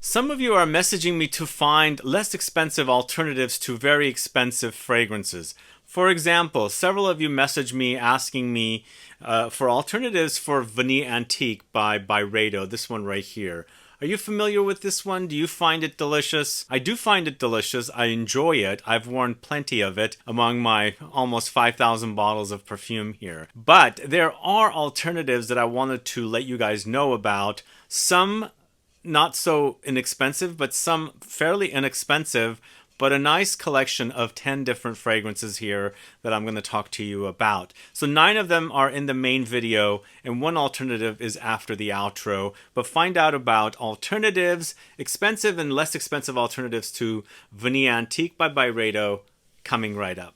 Some of you are messaging me to find less expensive alternatives to very expensive fragrances. For example, several of you messaged me asking me for alternatives for Vanille Antique by Byredo, this one right here. Are you familiar with this one? Do you find it delicious? I do find it delicious. I enjoy it. I've worn plenty of it among my almost 5,000 bottles of perfume here. But there are alternatives that I wanted to let you guys know about. Some not so inexpensive, but some fairly inexpensive, but a nice collection of 10 different fragrances here that I'm going to talk to you about. So 9 of them are in the main video, and one alternative is after the outro. But find out about alternatives, expensive and less expensive alternatives to Vanille Antique by Byredo, coming right up.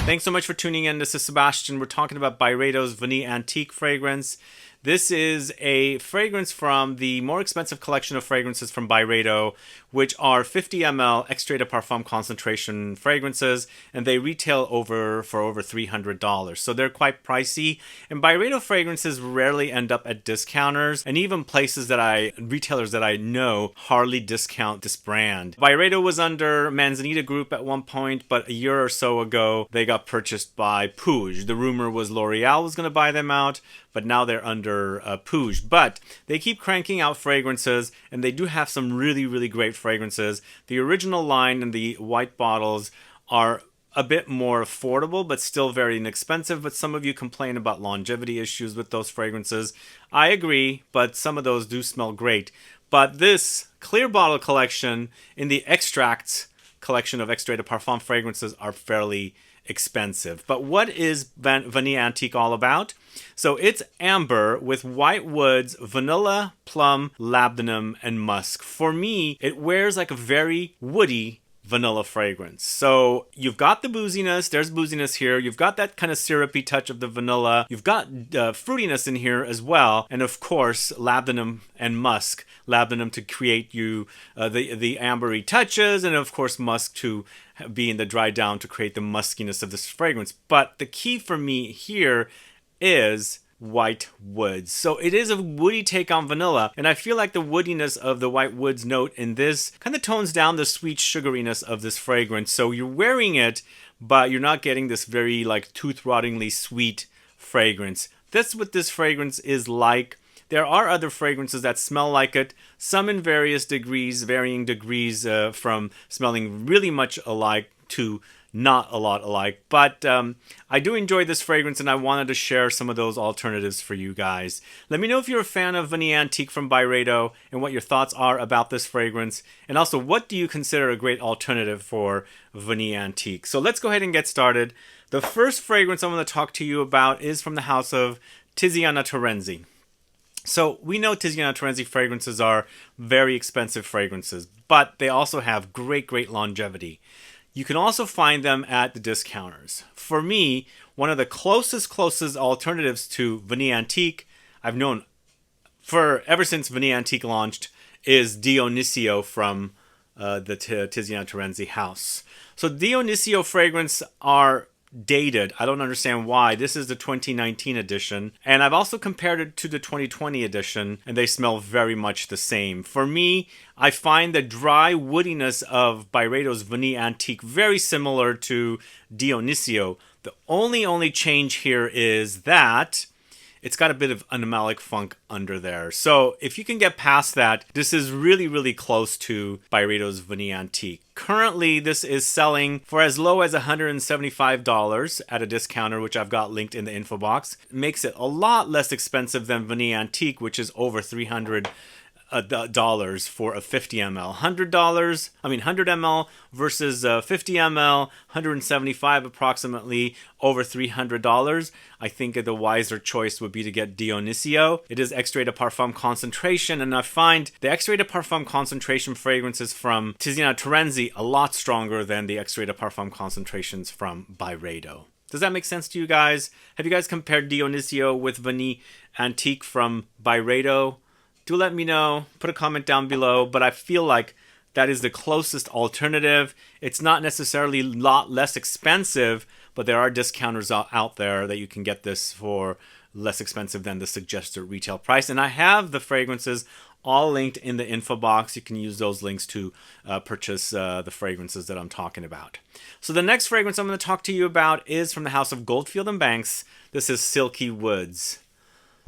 Thanks so much for tuning in. This is Sebastian. We're talking about Byredo's Vanille Antique fragrance. This is a fragrance from the more expensive collection of fragrances from Byredo, which are 50 ml extrait de parfum concentration fragrances, and they retail for over $300. So they're quite pricey, and Byredo fragrances rarely end up at discounters, and even retailers that I know hardly discount this brand. Byredo was under Manzanita Group at one point, but a year or so ago, they got purchased by Puig. The rumor was L'Oreal was going to buy them out, but now they're under Puig. But they keep cranking out fragrances, and they do have some really, really great fragrances. The original line and the white bottles are a bit more affordable, but still very inexpensive. But some of you complain about longevity issues with those fragrances. I agree, but some of those do smell great. But this clear bottle collection in the extracts collection of extrait de parfum fragrances are fairly expensive. But what is Vanille Antique all about? So it's amber with white woods, vanilla, plum, labdanum, and musk. For me, it wears like a very woody vanilla fragrance. So you've got the booziness, there's booziness here, you've got that kind of syrupy touch of the vanilla, you've got fruitiness in here as well, and of course labdanum and musk. Labdanum to create you the ambery touches, and of course musk to be in the dry down to create the muskiness of this fragrance. But the key for me here is white woods. So it is a woody take on vanilla, and I feel like the woodiness of the white woods note in this kind of tones down the sweet sugariness of this fragrance. So you're wearing it, but you're not getting this very like tooth-rottingly sweet fragrance. That's what this fragrance is like. There are other fragrances that smell like it, some in varying degrees from smelling really much alike to not a lot alike. But I do enjoy this fragrance, and I wanted to share some of those alternatives for you guys. Let me know if you're a fan of Vanille Antique from Byredo and what your thoughts are about this fragrance. And also, what do you consider a great alternative for Vanille Antique? So let's go ahead and get started. The first fragrance I'm going to talk to you about is from the house of TIZIANA TERENZI. So we know TIZIANA TERENZI fragrances are very expensive fragrances, but they also have great longevity. You can also find them at the discounters. For me, one of the closest alternatives to Vanille Antique I've known ever since Vanille Antique launched is DIONISIO from the TIZIANA TERENZI house. So DIONISIO fragrance are dated. I don't understand why. This is the 2019 edition, and I've also compared it to the 2020 edition, and they smell very much the same. For me, I find the dry woodiness of Byredo's Vanille Antique very similar to DIONISIO. The only change here is that it's got a bit of animalic funk under there. So if you can get past that, this is really close to Byredo's Vanille Antique. Currently, this is selling for as low as $175 at a discounter, which I've got linked in the info box. It makes it a lot less expensive than Vanille Antique, which is over $300 for a 50 ml. $100 ml versus 50 ml, $175 approximately, over $300. I think the wiser choice would be to get DIONISIO. It is extrait de parfum concentration, and I find the extrait de parfum concentration fragrances from TIZIANA TERENZI a lot stronger than the extrait de parfum concentrations from Byredo. Does that make sense to you guys? Have you guys compared DIONISIO with Vanille Antique from Byredo? Do let me know. Put a comment down below. But I feel like that is the closest alternative. It's not necessarily a lot less expensive, but there are discounters out there that you can get this for less expensive than the suggested retail price. And I have the fragrances all linked in the info box. You can use those links to purchase the fragrances that I'm talking about. So the next fragrance I'm going to talk to you about is from the house of Goldfield and Banks. This is Silky Woods.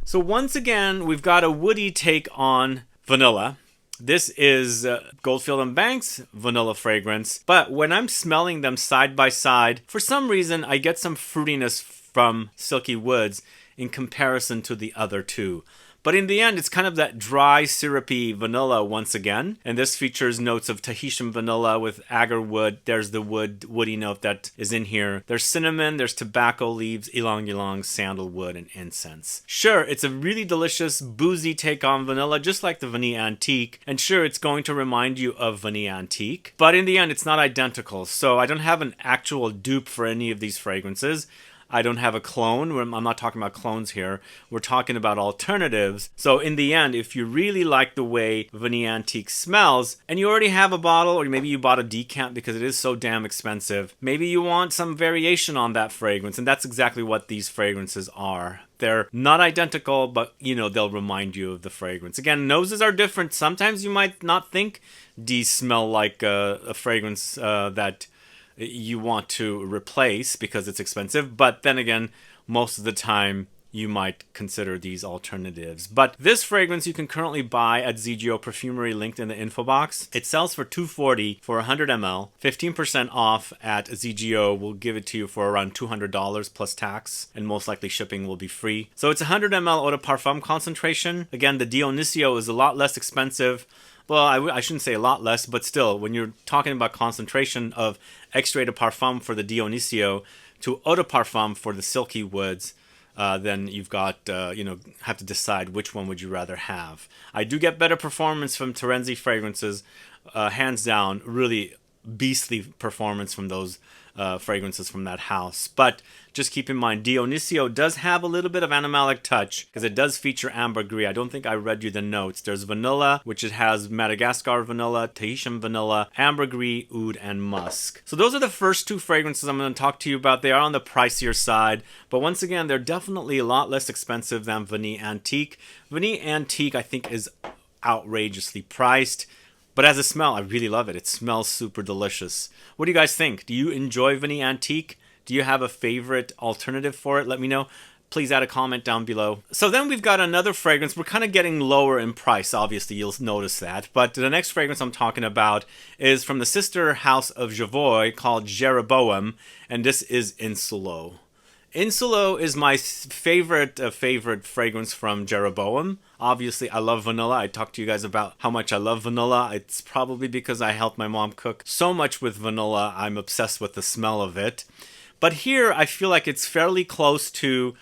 So once again, we've got a woody take on vanilla. This is Goldfield and Banks vanilla fragrance, but when I'm smelling them side by side, for some reason I get some fruitiness from Silky Woods in comparison to the other two. But in the end, it's kind of that dry, syrupy vanilla once again. And this features notes of Tahitian vanilla with agarwood. There's the woody note that is in here. There's cinnamon, there's tobacco leaves, ylang-ylang, sandalwood, and incense. Sure, it's a really delicious, boozy take on vanilla, just like the Vanille Antique. And sure, it's going to remind you of Vanille Antique. But in the end, it's not identical. So I don't have an actual dupe for any of these fragrances. I don't have a clone. I'm not talking about clones here. We're talking about alternatives. So in the end, if you really like the way Vanille Antique smells, and you already have a bottle, or maybe you bought a decant because it is so damn expensive, maybe you want some variation on that fragrance, and that's exactly what these fragrances are. They're not identical, but they'll remind you of the fragrance. Again, noses are different. Sometimes you might not think these smell like a fragrance that you want to replace because it's expensive, but then again, most of the time you might consider these alternatives. But this fragrance you can currently buy at ZGO Perfumery, linked in the info box. It sells for $240 for 100 ml. 15% off at ZGO will give it to you for around $200 plus tax, and most likely shipping will be free. So it's 100 ml eau de parfum concentration. Again, the Dionisio is a lot less expensive. Well, I shouldn't say a lot less, but still, when you're talking about concentration of extrait de parfum for the Dionisio to eau de parfum for the Silky Woods, then you've got, have to decide which one would you rather have. I do get better performance from TERENZI fragrances, hands down, really beastly performance from those fragrances from that house. But just keep in mind, Dionisio does have a little bit of animalic touch because it does feature ambergris. I don't think I read you the notes. There's vanilla, which it has Madagascar vanilla, Tahitian vanilla, ambergris, oud, and musk. So those are the first two fragrances I'm going to talk to you about. They are on the pricier side, but once again, they're definitely a lot less expensive than Vanille Antique. Vanille Antique, I think, is outrageously priced. But as a smell, I really love it. It smells super delicious. What do you guys think? Do you enjoy Vanille Antique? Do you have a favorite alternative for it? Let me know. Please add a comment down below. So then we've got another fragrance. We're kind of getting lower in price, obviously. You'll notice that. But the next fragrance I'm talking about is from the sister house of Javoy called JEROBOAM. And this is INSULO. INSULO is my favorite fragrance from JEROBOAM. Obviously, I love vanilla. I talked to you guys about how much I love vanilla. It's probably because I helped my mom cook so much with vanilla. I'm obsessed with the smell of it. But here, I feel like it's fairly close to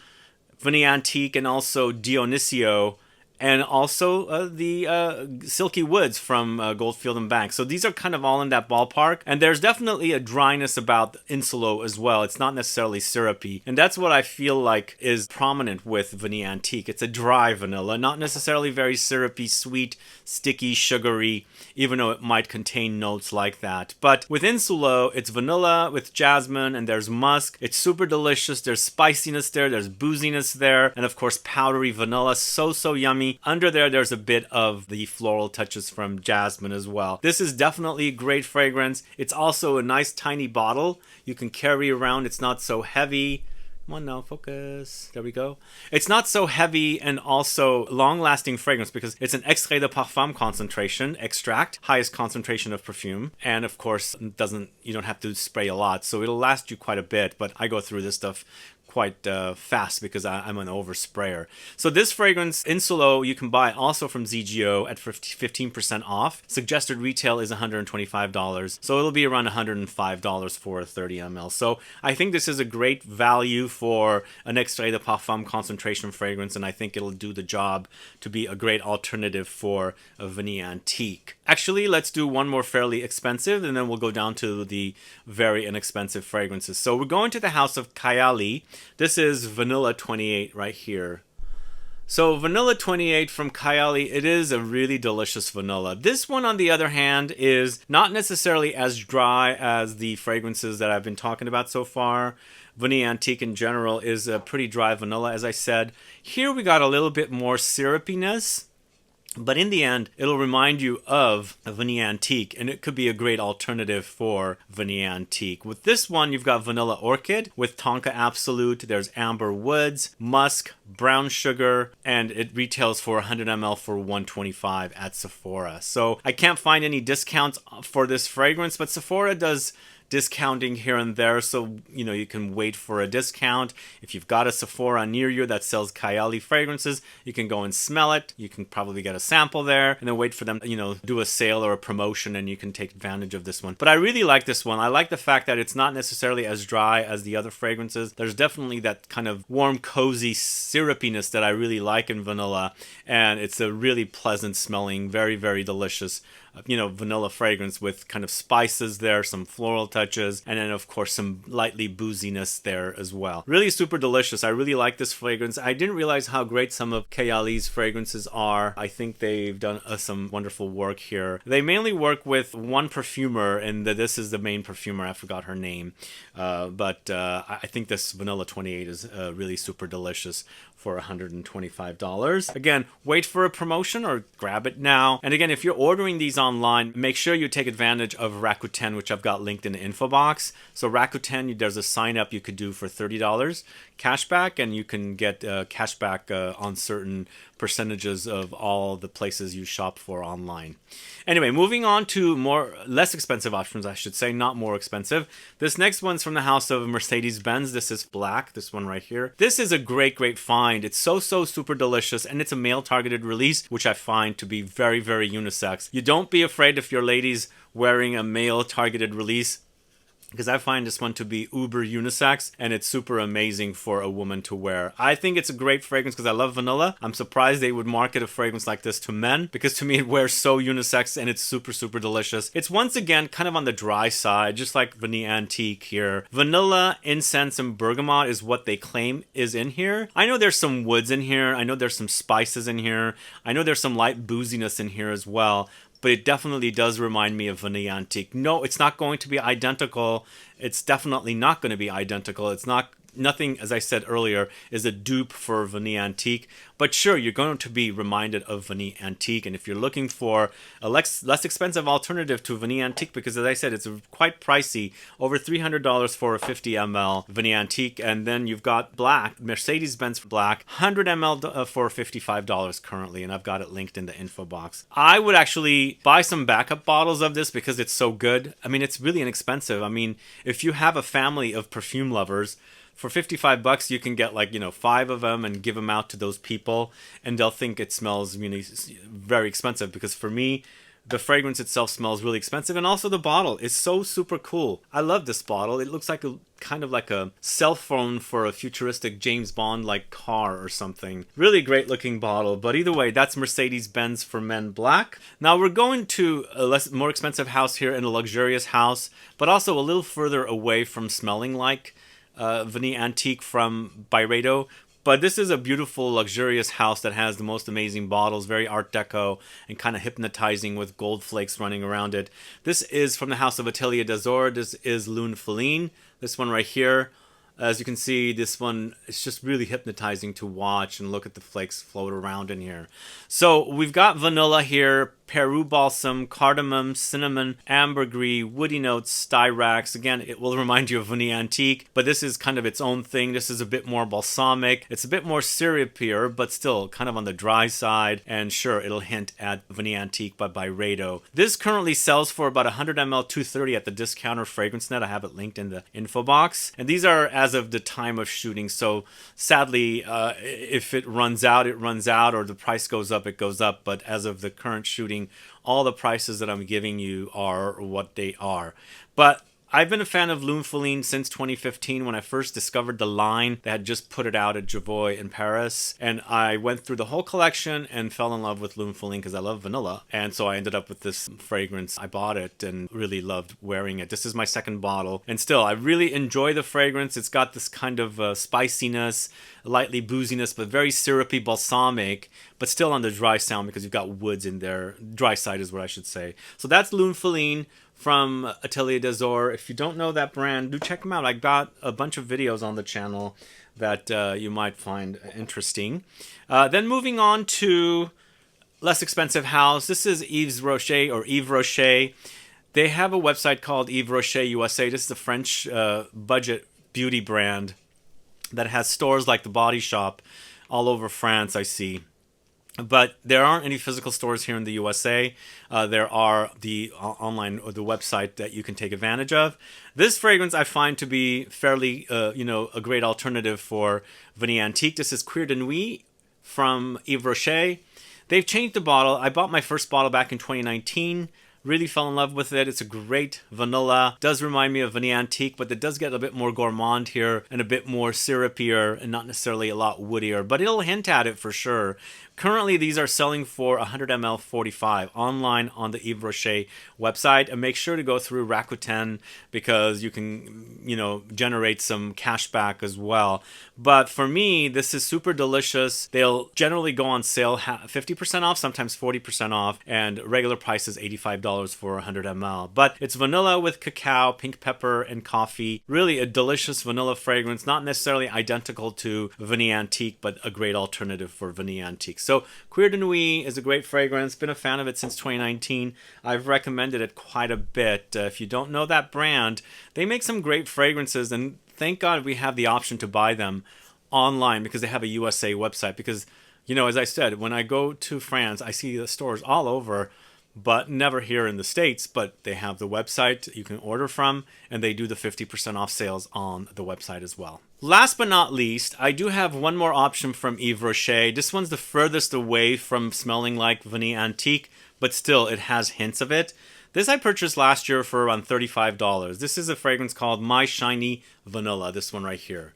Vanille Antique and also Dionisio, and also the Silky Woods from Goldfield and Banks. So these are kind of all in that ballpark. And there's definitely a dryness about INSULO as well. It's not necessarily syrupy. And that's what I feel like is prominent with Vanille Antique. It's a dry vanilla, not necessarily very syrupy, sweet, sticky, sugary, even though it might contain notes like that. But with INSULO, it's vanilla with jasmine, and there's musk. It's super delicious. There's spiciness there. There's booziness there. And of course, powdery vanilla. So yummy. Under there's a bit of the floral touches from jasmine as well. This is definitely a great fragrance. It's also a nice tiny bottle you can carry around. It's not so heavy. Come on now, focus. There we go. It's not so heavy, and also long-lasting fragrance because it's an extrait de parfum concentration, extract, highest concentration of perfume. And of course, you don't have to spray a lot, so it'll last you quite a bit. But I go through this stuff quite fast because I'm an oversprayer. So this fragrance, INSULO, you can buy also from ZGO at 15% off. Suggested retail is $125, so it'll be around $105 for a 30 ml. So I think this is a great value for an extrait de parfum concentration fragrance, and I think it'll do the job to be a great alternative for a Vanille Antique. Actually, let's do one more fairly expensive, and then we'll go down to the very inexpensive fragrances. So we're going to the house of KAYALI. This is Vanilla 28 right here. So Vanilla 28 from KAYALI, it is a really delicious vanilla. This one, on the other hand, is not necessarily as dry as the fragrances that I've been talking about so far, Vanille Antique in general is a pretty dry vanilla, as I said. Here we got a little bit more syrupiness. But in the end, it'll remind you of a Vanille Antique, and it could be a great alternative for Vanille Antique. With this one, you've got Vanilla Orchid with Tonka Absolute. There's Amber Woods, Musk, Brown Sugar, and it retails for 100 ml for $125 at Sephora. So I can't find any discounts for this fragrance, but Sephora does discounting here and there, so you can wait for a discount. If you've got a Sephora near you that sells KAYALI fragrances, you can go and smell it. You can probably get a sample there and then wait for them do a sale or a promotion, and you can take advantage of this one. But I really like this one. I like the fact that it's not necessarily as dry as the other fragrances. There's definitely that kind of warm, cozy syrupiness that I really like in vanilla, and it's a really pleasant smelling, very, very delicious vanilla fragrance with kind of spices there, some floral touches, and then of course some lightly booziness there as well. Really super delicious. I really like this fragrance. I didn't realize how great some of KAYALI's fragrances are. I think they've done some wonderful work here. They mainly work with one perfumer, and this is the main perfumer. I forgot her name. But I think this Vanilla 28 is really super delicious for $125. Again, wait for a promotion or grab it now. And again, if you're ordering these online, make sure you take advantage of Rakuten, which I've got linked in the info box. So Rakuten, there's a sign up you could do for $30 cashback, and you can get cashback on certain percentages of all the places you shop for online. Anyway, moving on to less expensive options, I should say, not more expensive. This next one's from the house of Mercedes-Benz. This is black, this one right here. This is a great find. It's so super delicious, and it's a male targeted release, which I find to be very, very unisex. You don't be afraid if your lady's wearing a male targeted release, because I find this one to be uber unisex, and it's super amazing for a woman to wear. I think it's a great fragrance because I love vanilla. I'm surprised they would market a fragrance like this to men, because to me it wears so unisex and it's super delicious. It's once again kind of on the dry side, just like Vanille Antique here. Vanilla, incense, and bergamot is what they claim is in here. I know there's some woods in here. I know there's some spices in here. I know there's some light booziness in here as well. But it definitely does remind me of Vanille Antique. No, it's not going to be identical. It's definitely not going to be identical. It's nothing, as I said earlier, is a dupe for Vanille Antique. But sure, you're going to be reminded of Vanille Antique. And if you're looking for a less expensive alternative to Vanille Antique, because as I said, it's quite pricey, over $300 for a 50 ml Vanille Antique. And then you've got black, Mercedes-Benz Black, 100 ml for $55 currently. And I've got it linked in the info box. I would actually buy some backup bottles of this because it's so good. I mean, it's really inexpensive. I mean, if you have a family of perfume lovers, for $55 you can get 5 of them and give them out to those people, and they'll think it smells very expensive, because for me the fragrance itself smells really expensive, and also the bottle is so super cool. I love this bottle. It looks like kind of like a cell phone for a futuristic James Bond like car or something. Really great looking bottle. But either way, that's Mercedes-Benz for Men Black. Now we're going to a more expensive house here, in a luxurious house, but also a little further away from smelling like Vanille Antique from Byredo. But this is a beautiful, luxurious house that has the most amazing bottles, very art deco and kind of hypnotizing with gold flakes running around it. This is from the house of Atelier d'Azur. This is LUNE FELINE. This one right here. As you can see, this one is just really hypnotizing to watch, and look at the flakes float around in here. So we've got vanilla here, Peru balsam, cardamom, cinnamon, ambergris, woody notes, styrax. Again, it will remind you of Vanille Antique, but this is kind of its own thing. This is a bit more balsamic. It's a bit more syrupier, but still kind of on the dry side. And sure, it'll hint at Vanille Antique by Byredo. This currently sells for about 100 ml, $230 at the discounter fragrance net. I have it linked in the info box. And these are as of the time of shooting. So sadly, if it runs out, it runs out, or the price goes up, it goes up. But as of the current shooting, all the prices that I'm giving you are what they are. But I've been a fan of LUNE FELINE since 2015 when I first discovered the line. They had just put it out at Javoy in Paris, and I went through the whole collection and fell in love with LUNE FELINE because I love vanilla, and so I ended up with this fragrance. I bought it and really loved wearing it. This is my second bottle, and still I really enjoy the fragrance. It's got this kind of spiciness, lightly booziness, but very syrupy, balsamic, but still on the dry sound because you've got woods in there. Dry side is what I should say. So that's LUNE FELINE from Atelier des Ors. If you don't know that brand, do check them out. I got a bunch of videos on the channel that you might find interesting. Then moving on to less expensive house. This is Yves Rocher or Yves Rocher. They have a website called Yves Rocher USA. This is a French budget beauty brand that has stores like the Body Shop all over France, I see. But there aren't any physical stores here in the USA. There are the online or the website that you can take advantage of. This fragrance I find to be fairly, a great alternative for Vanille Antique. This is Cuir de Nuit from Yves Rocher. They've changed the bottle. I bought my first bottle back in 2019. Really fell in love with it. It's a great vanilla. Does remind me of Vanille Antique, but it does get a bit more gourmand here and a bit more syrupier and not necessarily a lot woodier, but it'll hint at it for sure. Currently, these are selling for 100 ml 45 online on the Yves Rocher website. And make sure to go through Rakuten because you can, generate some cash back as well. But for me, this is super delicious. They'll generally go on sale 50% off, sometimes 40% off, and regular price is $85 for 100 ml. But it's vanilla with cacao, pink pepper, and coffee. Really a delicious vanilla fragrance, not necessarily identical to Vanille Antique, but a great alternative for Vanille Antique. So Cuir de Nuit is a great fragrance. Been a fan of it since 2019. I've recommended it quite a bit. If you don't know that brand, they make some great fragrances, and thank God we have the option to buy them online because they have a USA website. Because, as I said, when I go to France, I see the stores all over, but never here in the States. But they have the website you can order from, and they do the 50% off sales on the website as well. Last but not least, I do have one more option from Yves Rocher. This one's the furthest away from smelling like Vanille Antique, but still it has hints of it. This I purchased last year for around $35. This is a fragrance called My Shiny Vanilla, this one right here.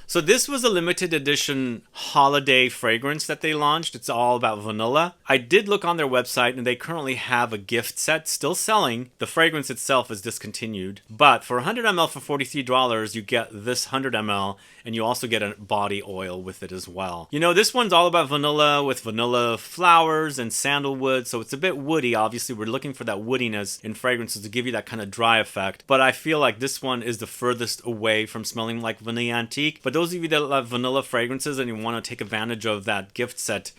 So this was a limited edition holiday fragrance that they launched. It's all about vanilla. I did look on their website and they currently have a gift set still selling. The fragrance itself is discontinued. But for 100 ml for $43, you get this 100 ml and you also get a body oil with it as well. This one's all about vanilla with vanilla flowers and sandalwood. So it's a bit woody. Obviously, we're looking for that woodiness in fragrances to give you that kind of dry effect. But I feel like this one is the furthest away from smelling like Vanille Antique. But those of you that love vanilla fragrances and you want to take advantage of that gift set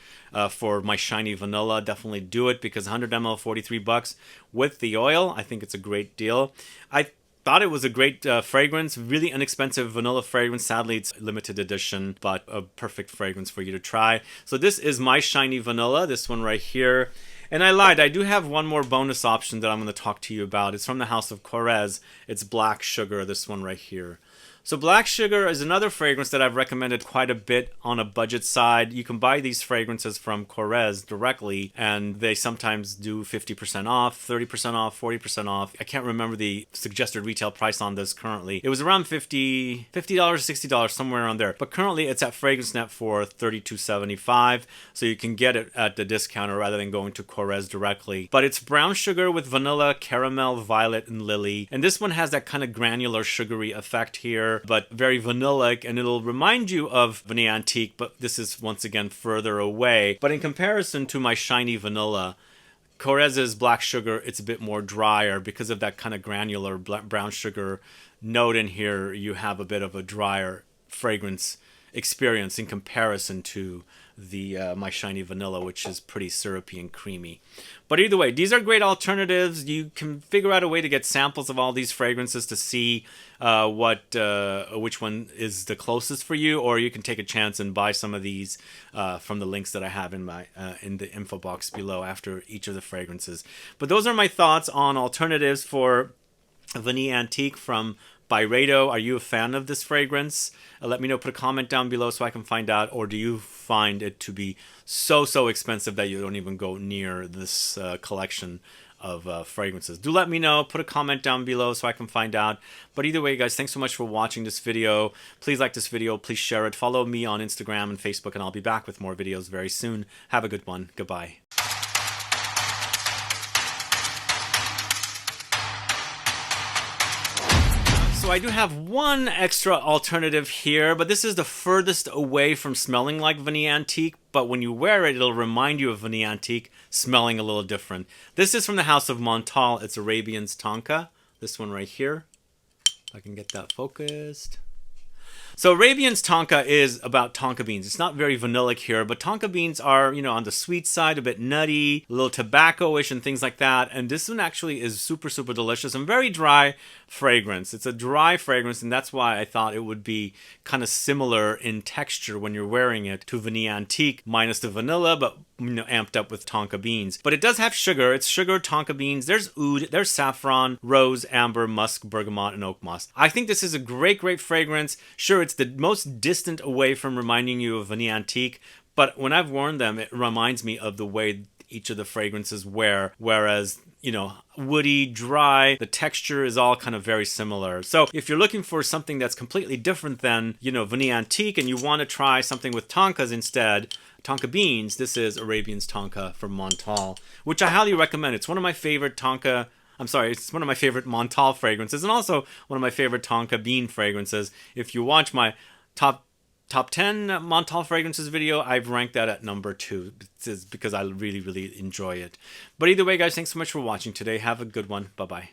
for My Shiny Vanilla, definitely do it because 100 ml, $43 with the oil. I think it's a great deal. I thought it was a great fragrance, really inexpensive vanilla fragrance. Sadly, it's limited edition, but a perfect fragrance for you to try. So this is My Shiny Vanilla, this one right here. And I lied, I do have one more bonus option that I'm going to talk to you about. It's from the house of Korres. It's Black Sugar, this one right here. So Black Sugar is another fragrance that I've recommended quite a bit on a budget side. You can buy these fragrances from Korres directly, and they sometimes do 50% off, 30% off, 40% off. I can't remember the suggested retail price on this currently. It was around $50, $60, somewhere around there. But currently it's at FragranceNet for $32.75, so you can get it at the discounter rather than going to Korres directly. But it's brown sugar with vanilla, caramel, violet, and lily. And this one has that kind of granular sugary effect here, but very vanillic, and it'll remind you of Vanille Antique, but this is once again further away. But in comparison to My Shiny Vanilla, Korres's Black Sugar, it's a bit more drier because of that kind of granular brown sugar note in here. You have a bit of a drier fragrance experience in comparison to the My Shiny Vanilla, which is pretty syrupy and creamy. But either way, these are great alternatives. You can figure out a way to get samples of all these fragrances to see which one is the closest for you, or you can take a chance and buy some of these from the links that I have in my in the info box below after each of the fragrances. But those are my thoughts on alternatives for Vanille Antique from Byredo. Are you a fan of this fragrance? Let me know. Put a comment down below so I can find out. Or do you find it to be so expensive that you don't even go near this collection of fragrances? Do let me know. Put a comment down below so I can find out. But either way, guys, thanks so much for watching this video. Please like this video. Please share it. Follow me on Instagram and Facebook, and I'll be back with more videos very soon. Have a good one. Goodbye. So I do have one extra alternative here, but this is the furthest away from smelling like Vanille Antique, but when you wear it, it'll remind you of Vanille Antique, smelling a little different. This is from the house of Montal. It's Arabian's Tonka. This one right here. If I can get that focused. So Arabian's Tonka is about tonka beans. It's not very vanillic here, but tonka beans are, on the sweet side, a bit nutty, a little tobacco-ish and things like that. And this one actually is super, super delicious and very dry fragrance. It's a dry fragrance, and that's why I thought it would be kind of similar in texture when you're wearing it to Vanille Antique, minus the vanilla, but amped up with tonka beans. But it does have sugar. It's sugar, tonka beans. There's oud, there's saffron, rose, amber, musk, bergamot, and oak moss. I think this is a great, great fragrance. Sure, it's the most distant away from reminding you of Vanille Antique, but when I've worn them, it reminds me of the way each of the fragrances wear, whereas woody, dry, the texture is all kind of very similar. So if you're looking for something that's completely different than, Vanille Antique, and you want to try something with tonkas instead, tonka beans, this is Arabian's Tonka from Montal, which I highly recommend. It's one of my favorite it's one of my favorite Montal fragrances, and also one of my favorite tonka bean fragrances. If you watch my top 10 Montal fragrances video, I've ranked that at number 2. It's because I really, really enjoy it. But either way, guys, thanks so much for watching today. Have a good one. Bye-bye.